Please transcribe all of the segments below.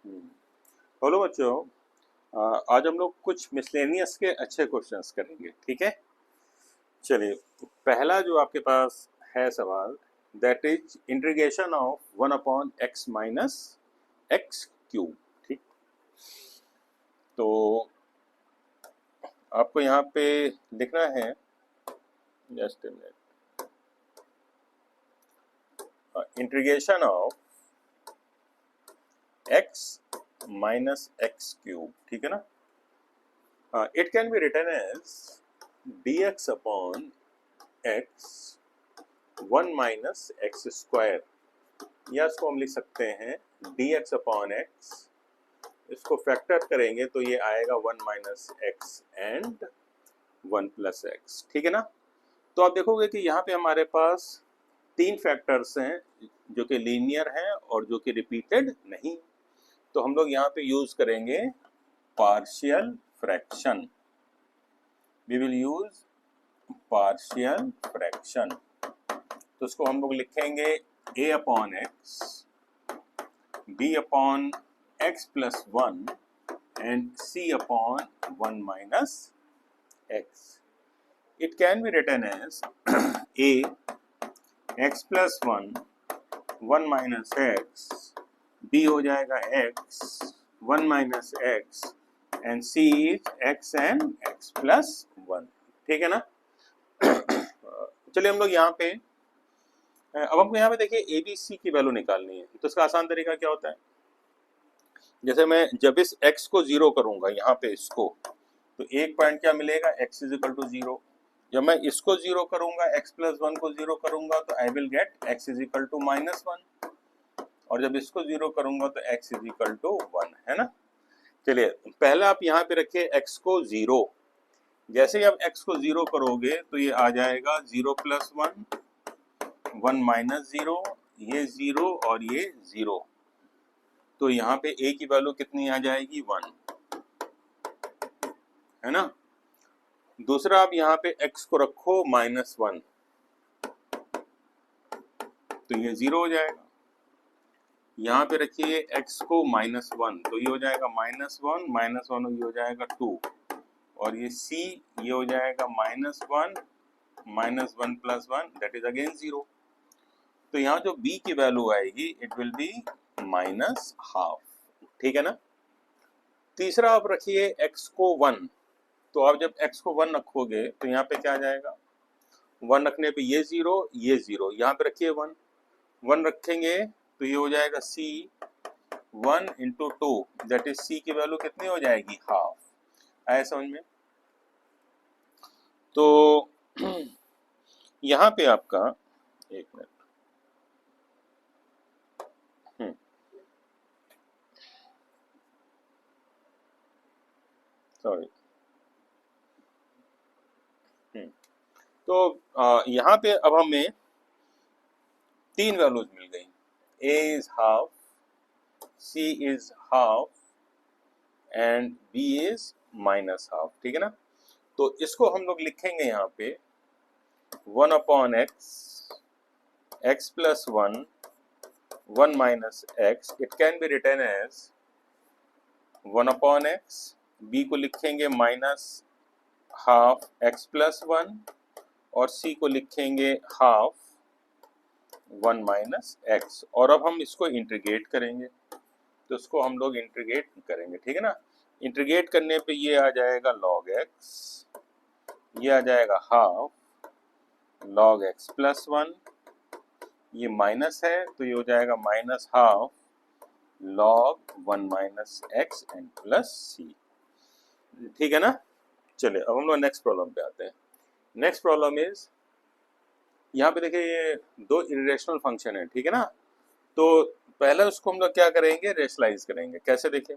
बोलो बच्चों, आज हम लोग कुछ मिसलेनियस के अच्छे क्वेश्चंस करेंगे, ठीक है। चलिए, पहला जो आपके पास है सवाल, that is integration of 1/x minus x cube. ठीक, तो आपको यहाँ पे लिखना है, just integration of x minus x cube, ठीक है ना। It can be written as dx upon x 1 minus x square, या इसको हम लिख सकते हैं dx अपॉन x। इसको फैक्टर करेंगे तो ये आएगा 1 minus x and 1 plus x, ठीक है ना। तो आप देखोगे कि यहाँ पे हमारे पास तीन फैक्टर्स हैं जो कि लीनियर हैं और जो कि रिपीटेड नहीं। तो हम लोग यहाँ पे यूज करेंगे partial fraction. We will use partial fraction. तो इसको हम लोग लिखेंगे a upon x, b upon x plus 1 and c upon 1 minus x. It can be written as a x plus 1 minus x, b हो जाएगा x 1 minus x and c is x and x plus 1, ठीक है ना। चलिए हम लोग यहाँ पे, अब हमको यहाँ पे देखिए ए बी सी की वैल्यू निकालनी है। तो इसका आसान तरीका क्या होता है, जैसे मैं जब इस x को 0 करूंगा यहाँ पे इसको, तो एक पॉइंट क्या मिलेगा, x इज इक्वल टू 0। जब मैं इसको 0 करूंगा, x प्लस 1 को 0 करूंगा तो I will get x is equal to minus 1, और जब इसको 0 करूंगा तो x इज इक्वल टू 1, है ना। चलिए पहले आप यहाँ पे रखिए x को 0। जैसे ही आप x को 0 करोगे तो ये आ जाएगा 0 प्लस 1, 1 माइनस 0, ये 0 और ये 0। तो यहाँ पे a की वैल्यू कितनी आ जाएगी, 1, है ना। दूसरा आप यहाँ पे x को रखो -1, तो ये 0 हो जाएगा। यहाँ पे रखिए x को -1, तो ये हो जाएगा -1 -1, ये हो जाएगा 2, और ये c ये हो जाएगा -1 -1 प्लस 1, दैट इज अगेन 0। तो यहाँ जो b की वैल्यू आएगी इट विल बी -12, ठीक है ना। तीसरा आप रखिए x को 1, तो आप जब x को 1 रखोगे तो यहाँ पे क्या आ जाएगा, 1 रखने पे ये 0 ये 0, यहाँ पे रखिए 1 रखेंगे तो ये हो जाएगा c 1 into 2, that is c की वैल्यू कितनी हो जाएगी, हाफ। आया समझ में। तो यहाँ पे आपका, एक मिनट, सॉरी, तो यहाँ पे अब हमें तीन वैल्यूज मिल गई, a is half, c is half and b is minus half, ठीक है ना। तो इसको हम लोग लिखेंगे यहाँ पे 1 upon x, x plus 1, 1 minus x. It can be written as 1 upon x, b को लिखेंगे माइनस हाफ एक्स प्लस 1, और c को लिखेंगे हाफ 1 माइनस एक्स। और अब हम इसको इंटीग्रेट करेंगे, तो इसको हम लोग इंटीग्रेट करेंगे, ठीक है ना। इंटीग्रेट करने पे ये आ जाएगा log x, ये आ जाएगा हाफ log x प्लस 1, ये माइनस है तो ये हो जाएगा minus half log 1 minus x and plus c, ठीक है ना। चलिए अब हम लोग नेक्स्ट प्रॉब्लम पे आते हैं। नेक्स्ट प्रॉब्लम इज, यहाँ पे देखिए ये दो इरेशनल फंक्शन है, ठीक है ना। तो पहले उसको हम लोग क्या करेंगे, रेशनलाइज करेंगे। कैसे, देखिए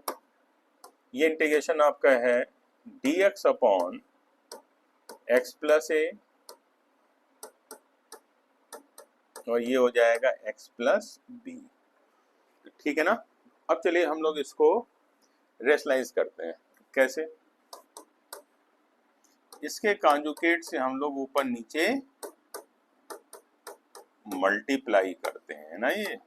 ये इंटीग्रेशन आपका है dx अपॉन एक्स प्लस ए, और ये हो जाएगा x प्लस बी, ठीक है ना। अब चलिए हम लोग इसको रेशनलाइज करते हैं। कैसे, इसके कॉन्जुगेट से हम लोग ऊपर नीचे मल्टीप्लाई करते हैं ना। ये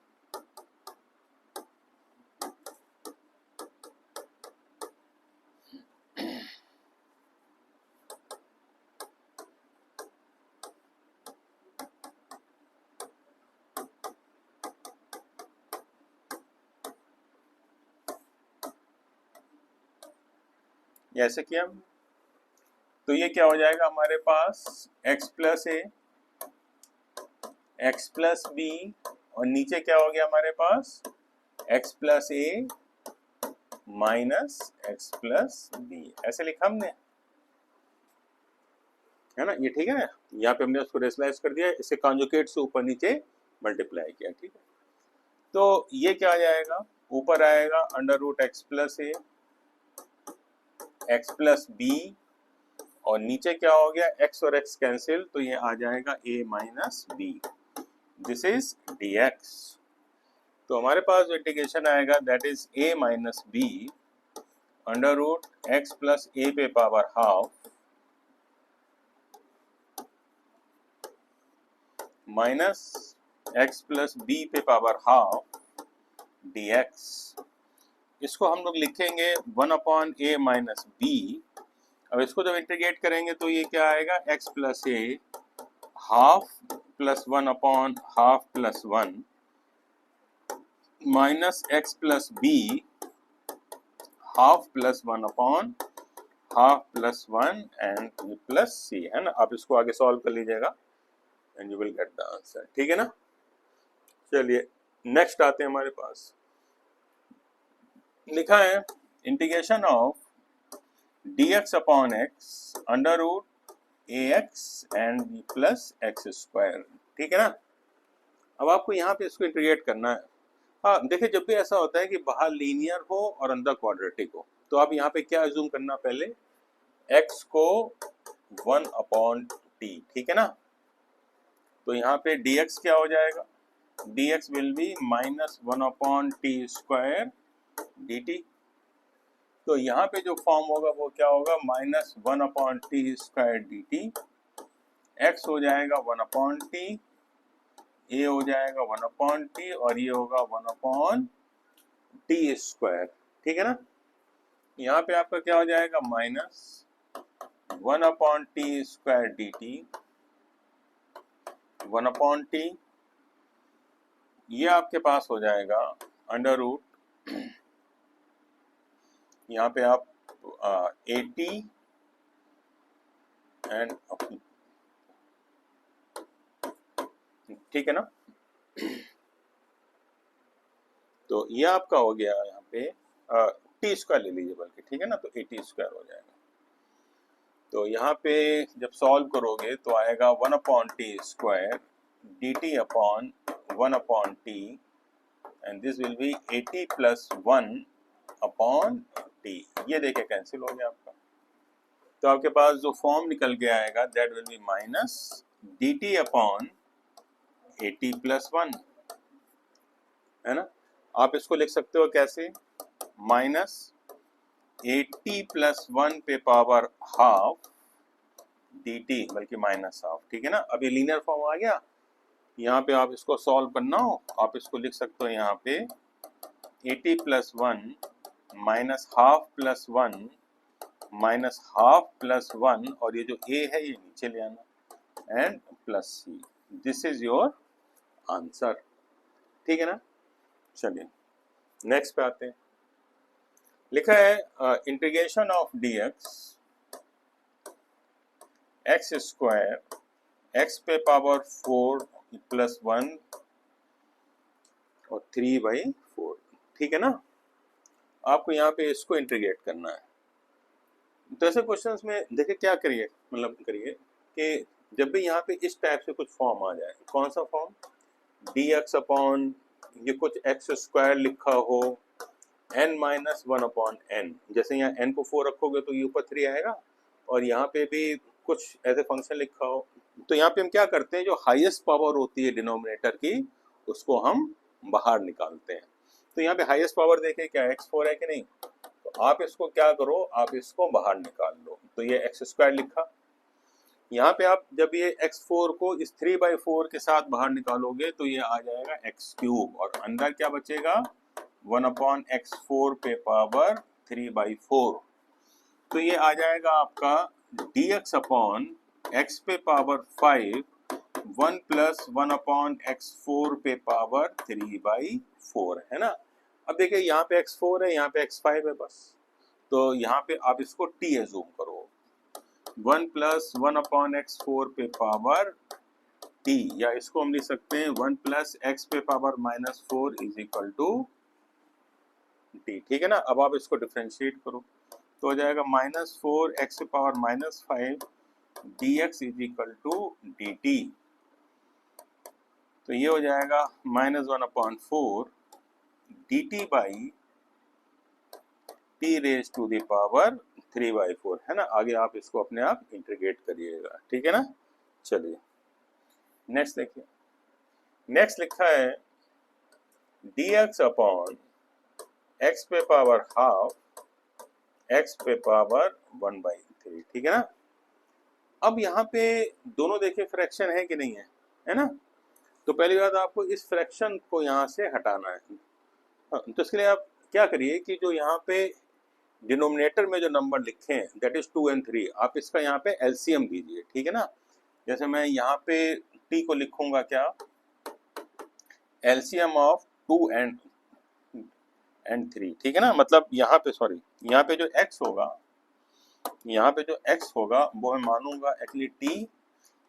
ये ऐसे किया हमने। तो ये क्या हो जाएगा हमारे पास x प्लस ए, x प्लस बी, और नीचे क्या हो गया हमारे पास x प्लस ए माइनस x प्लस बी, ऐसे लिखा हमने, है ना। ये ठीक है ना, यहाँ पे हमने उसको रेशनलाइज कर दिया, इसे कॉन्जुगेट से ऊपर नीचे मल्टीप्लाई किया, ठीक है। तो ये क्या आ जाएगा, ऊपर आएगा अंडर रूट एक्स प्लस ए, एक्स प्लस बी, और नीचे क्या हो गया x और x कैंसिल, तो ये आ जाएगा a minus b, this is dx। तो हमारे पास जो इंटीग्रेशन आएगा that is a minus b under root x plus a पे power half minus x plus b पे पावर हाफ dx। इसको हम लोग लिखेंगे 1/a माइनस बी। अब इसको जब इंटीग्रेट करेंगे तो ये क्या आएगा, x plus a half plus 1/हाफ plus 1 minus x plus b half plus 1/हाफ प्लस 1 एंड प्लस सी, है ना। आप इसको आगे सॉल्व कर लीजिएगा and you will get the answer, ठीक है ना। चलिए नेक्स्ट आते हैं, हमारे पास लिखा है integration of dx upon x under root ax and b plus x square, ठीक है ना। अब आपको यहाँ पे इसको इंटीग्रेट करना है। हाँ देखिए, जब भी ऐसा होता है कि बाहर लीनियर हो और अंदर क्वाड्रेटिक हो, तो आप यहाँ पे क्या अज्यूम करना, पहले x को 1/t, ठीक है ना। तो यहाँ पे dx क्या हो जाएगा, dx will B minus 1/t square dt। तो यहाँ पे जो फॉर्म होगा वो क्या होगा, minus 1/t square dt, x हो जाएगा 1/t, a हो जाएगा 1/t, और ये होगा 1/t स्क्वायर, ठीक है ना। यहाँ पे आपका क्या हो जाएगा, minus 1/t square dt 1/t, ये आपके पास हो जाएगा अंडर रूट, यहाँ पे आप 80 एंड, ठीक है ना। तो ये आपका हो गया यहाँ पे टी स्क्वायर ले लीजिए बल्कि, ठीक है ना, तो 80 स्क्वायर हो जाएगा। तो यहाँ पे जब सॉल्व करोगे तो आएगा 1/t square dt upon 1/t and this will be 80 plus 1/t। ये देखिए कैंसिल हो गया आपका। तो आपके पास जो फॉर्म निकल के आएगा that will be minus dt upon 80 plus 1, है ना। आप इसको लिख सकते हो कैसे, माइनस 80 प्लस 1 पे पावर हाफ dt, बल्कि माइनस हाफ, ठीक है ना। अब ये लीनियर फॉर्म आ गया। यहाँ पे आप इसको सॉल्व करना हो, आप इसको लिख सकते हो यहाँ पे 80 plus 1 minus half plus 1 minus half plus 1, और ये जो a है ये नीचे ले आना and plus c, this is your answer, ठीक है ना। चलिए नेक्स्ट पे आते हैं। लिखा है integration of dx x square x पे पावर 4 प्लस 1 और 3/4, ठीक है ना। आपको यहाँ पे इसको इंटीग्रेट करना है। तो ऐसे क्वेश्चंस में देखिए क्या करिए, मतलब करिए कि जब भी यहाँ पे इस टाइप से कुछ फॉर्म आ जाए, कौन सा फॉर्म, dx अपॉन ये कुछ x स्क्वायर लिखा हो n माइनस 1/n, जैसे यहाँ n को 4 रखोगे तो ये ऊपर 3 आएगा, और यहाँ पे भी कुछ ऐसे फंक्शन लिखा हो, तो यहाँ पे हम क्या करते हैं, जो हाईएस्ट पावर होती है डिनोमिनेटर की उसको हम बाहर निकालते हैं। तो यहाँ पे हाईएस्ट पावर देखें क्या x4 है कि नहीं, तो आप इसको क्या करो, आप इसको बाहर निकाल लो। तो ये x स्क्वायर लिखा, यहाँ पे आप जब ये x4 को इस 3/4 के साथ बाहर निकालोगे तो ये आ जाएगा x क्यूब, और अंदर क्या बचेगा 1/x4 पे पावर 3/4। तो ये आ जाएगा आपका dx अपॉन x पे पावर 5 1 प्लस 1/x4 पे पावर 3/4, है ना। अब देखिए यहाँ पे x4 है, यहाँ पे x5 है बस, तो यहाँ पे आप इसको t एज्यूम करो, 1 प्लस 1/x4 पे पावर t, या इसको हम लिख सकते हैं 1 प्लस x पे power -4 is equal to t। ठीक है ना। अब आप इसको डिफ्रेंशिएट करो तो हो जाएगा -4 x पे power -5 dx is equal to dt। तो ये हो जाएगा -1/4 dt by t raise to the power 3/4, है ना। आगे आप इसको अपने आप इंटीग्रेट करिएगा, ठीक है ना। चलिए नेक्स्ट देखिए। नेक्स्ट लिखा है dx अपॉन x पे पावर हाफ x पे पावर 1/3, ठीक है ना। अब यहाँ पे दोनों देखिए फ्रैक्शन है कि नहीं है ना। तो पहली बात आपको इस फ्रैक्शन को यहाँ से हटाना है। तो इसके लिए आप क्या करिए कि जो यहाँ पे डिनोमिनेटर में जो नंबर लिखे हैं दैट इज 2 and 3, आप इसका यहाँ पे एलसीएम दीजिए, ठीक है ना। जैसे मैं यहाँ पे t को लिखूंगा क्या, एलसीएम ऑफ 2 and 3, ठीक है ना। मतलब यहाँ पे सॉरी, यहाँ पे जो x होगा, यहाँ पे जो x होगा वो मैं मानूंगा एक्चुअली t,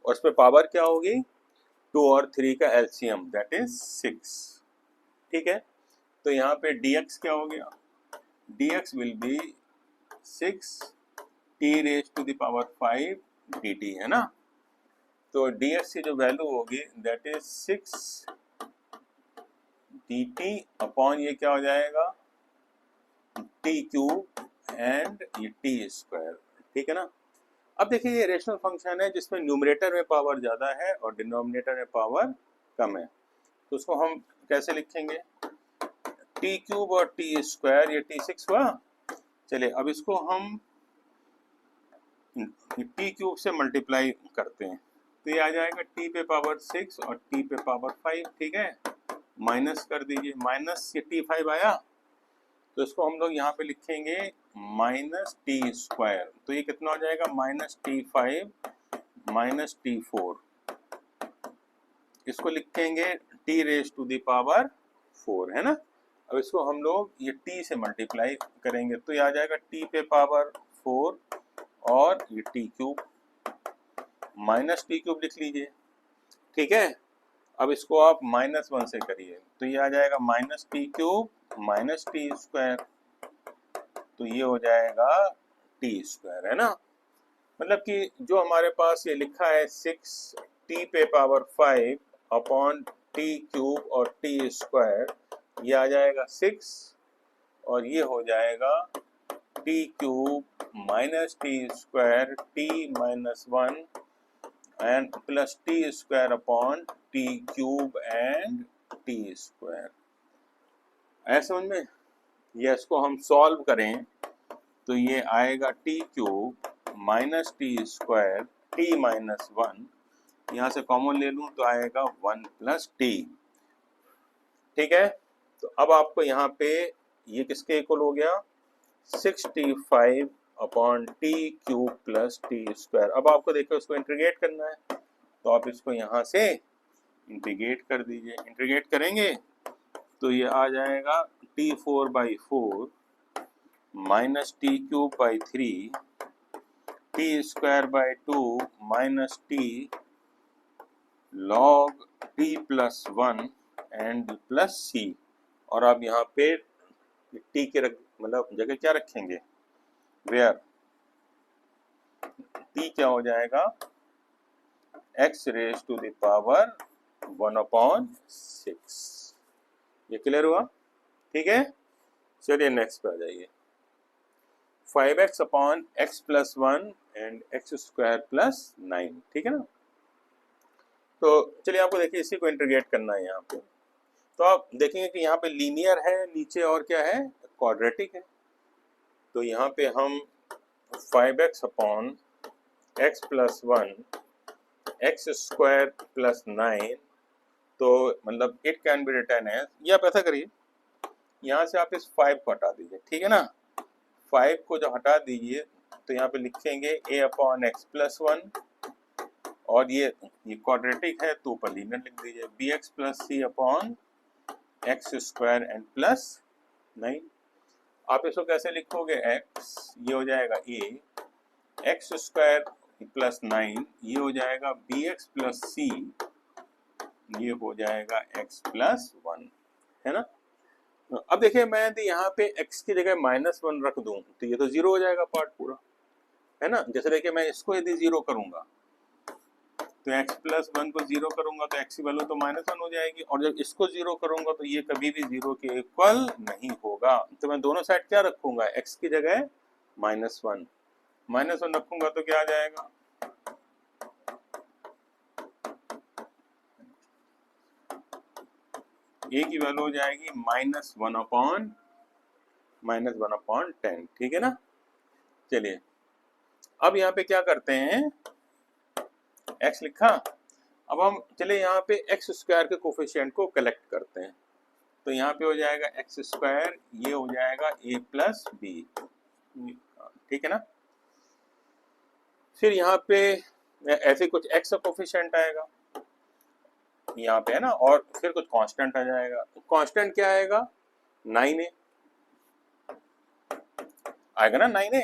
और इस पे पावर क्या होगी 2 और 3 का एलसीएम दैट इज 6, ठीक है। तो यहाँ पे dx क्या हो गया, dx will be 6 t raise to the power 5 dt, है ना। तो dx की जो वैल्यू होगी दैट इज 6 dt अपॉन ये क्या हो जाएगा t क्यूब एंड ये t स्क्वायर, ठीक है ना। अब देखिए ये रेशनल फंक्शन है जिसमें न्यूमरेटर में पावर ज़्यादा है और डिनोमिनेटर में पावर कम है। तो उसको हम कैसे लिखेंगे, t क्यूब और t स्क्वायर, ये t6 हुआ। चलिए अब इसको हम t क्यूब से मल्टीप्लाई करते हैं तो ये आ जाएगा t पे पावर 6 और t पे पावर 5, ठीक है। माइनस कर दीजिए, माइनस ये t5 आया तो इसको हम लोग यहाँ पे लिखेंगे माइनस टी स्क्वायर। तो ये कितना हो जाएगा -t5 माइनस t4, इसको लिखेंगे t raise to the power 4, है ना। अब इसको हम लोग ये t से मल्टीप्लाई करेंगे तो ये आ जाएगा t पे पावर 4 और ये t cube, minus t cube लिख लीजिए, ठीक है। अब इसको आप -1 से करिए तो ये आ जाएगा -t cube minus T square, तो ये हो जाएगा t स्क्वायर, है ना। मतलब कि जो हमारे पास ये लिखा है 6 t पे पावर 5 अपॉन t क्यूब और t स्क्वायर, ये आ जाएगा 6 और ये हो जाएगा t cube minus t square t minus 1 and plus t square upon t cube and t square. ऐसे समझ में। ये इसको हम सॉल्व करें तो ये आएगा t cube minus T square t minus 1, यहाँ से कॉमन ले लूँ तो आएगा 1 प्लस t, ठीक है। तो अब आपको यहाँ पे ये किसके इक्वल हो गया 6t5 upon T cube plus T square. अब आपको देखो इसको इंटीग्रेट करना है तो आप इसको यहाँ से इंटीग्रेट कर दीजिए। इंटीग्रेट करेंगे तो ये आ जाएगा t4/4 minus t cube by 3 t square by 2 minus t log t plus 1 and plus c. और आप यहाँ पे टी के मतलब जगह क्या रखेंगे, वेयर टी क्या हो जाएगा x raise to the power 1/6। ये क्लियर हुआ, ठीक है। चलिए नेक्स्ट पे आ जाइए। 5x upon x plus 1 and x square plus 9, ठीक है ना। तो चलिए आपको देखिए इसी को इंटीग्रेट करना है यहाँ पे। तो आप देखेंगे कि यहाँ पे लीनियर है नीचे और क्या है क्वाड्रेटिक है। तो यहाँ पे हम 5x upon x plus 1 x square plus 9, तो मतलब it can be written as, ये आप ऐसा करिए यहाँ से आप इस 5 को हटा दीजिए, ठीक है ना। 5 को जब हटा दीजिए तो यहाँ पे लिखेंगे a अपॉन x प्लस 1 और ये क्वाड्रेटिक है तो ऊपर लीनियर लिख दीजिए bx plus c upon x square and plus 9। आप इसको कैसे लिखोगे, x ये हो जाएगा a, एक्स स्क्वायर प्लस 9 ये हो जाएगा bx प्लस c, ये हो जाएगा x प्लस 1, है ना। अब देखिए मैं यदि यहाँ पे x की जगह -1 रख दूं तो ये तो 0 हो जाएगा पार्ट पूरा, है ना। जैसे देखिए मैं इसको यदि 0 करूंगा तो x प्लस 1 को 0 करूंगा तो x की वैल्यू तो -1 हो जाएगी, और जब इसको 0 करूंगा तो ये कभी भी 0 के इक्वल नहीं होगा। तो मैं दोनों साइड क्या रखूंगा, x की जगह -1 रखूंगा तो क्या आ जाएगा, a की वैल्यू हो जाएगी -1/10, ठीक है ना। चलिए अब यहाँ पे क्या करते हैं, x लिखा, अब हम चले यहाँ पे एक्स स्क्वायर के कोफिशिएंट को कलेक्ट करते हैं। तो यहाँ पे हो जाएगा एक्स स्क्वायर, ये हो जाएगा a प्लस बी, ठीक है ना। फिर यहाँ पे ऐसे कुछ x का कोफिशिएंट आएगा यहाँ पे, है ना, और फिर कुछ कांस्टेंट आ जाएगा। तो कांस्टेंट क्या आएगा, 9a आएगा ना, 9a।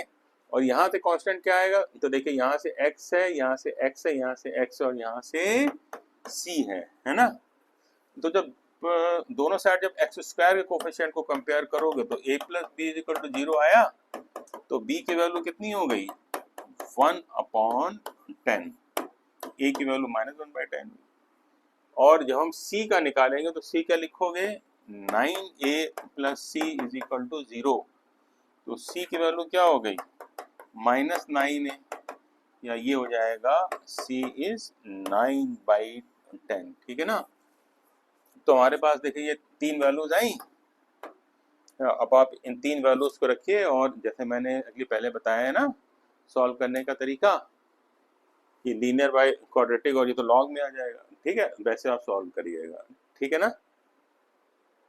और यहाँ से कांस्टेंट क्या आएगा, तो देखिए यहाँ से x है, यहाँ से x है, यहाँ से x और यहाँ से c है ना। तो जब दोनों साइड जब एक्स स्क्वायर के कोफिशिएंट को कंपेयर करोगे तो a plus b is equal to 0 आया, तो b की वैल्यू कितनी हो गई, 1/10, a की वैल्यू -1/10। और जब हम c का निकालेंगे तो c क्या लिखोगे, 9a plus c is equal to 0, तो c की वैल्यू क्या हो गई, -9a, या ये हो जाएगा c इज 9/10, ठीक है ना। तो हमारे पास देखिए ये 3 वैल्यूज आई। अब आप इन 3 वैल्यूज को रखिए और जैसे मैंने अगली पहले बताया है ना सॉल्व करने का तरीका, कि लीनियर बाय क्वाड्रेटिक और ये तो लॉग में आ जाएगा, ठीक है, वैसे आप सॉल्व करिएगा, ठीक है ना।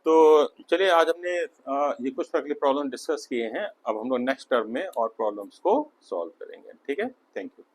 तो चलिए आज हमने ये कुछ अगले प्रॉब्लम डिस्कस किए हैं, अब हम लोग नेक्स्ट टर्म में और प्रॉब्लम्स को सॉल्व करेंगे, ठीक है। Thank you.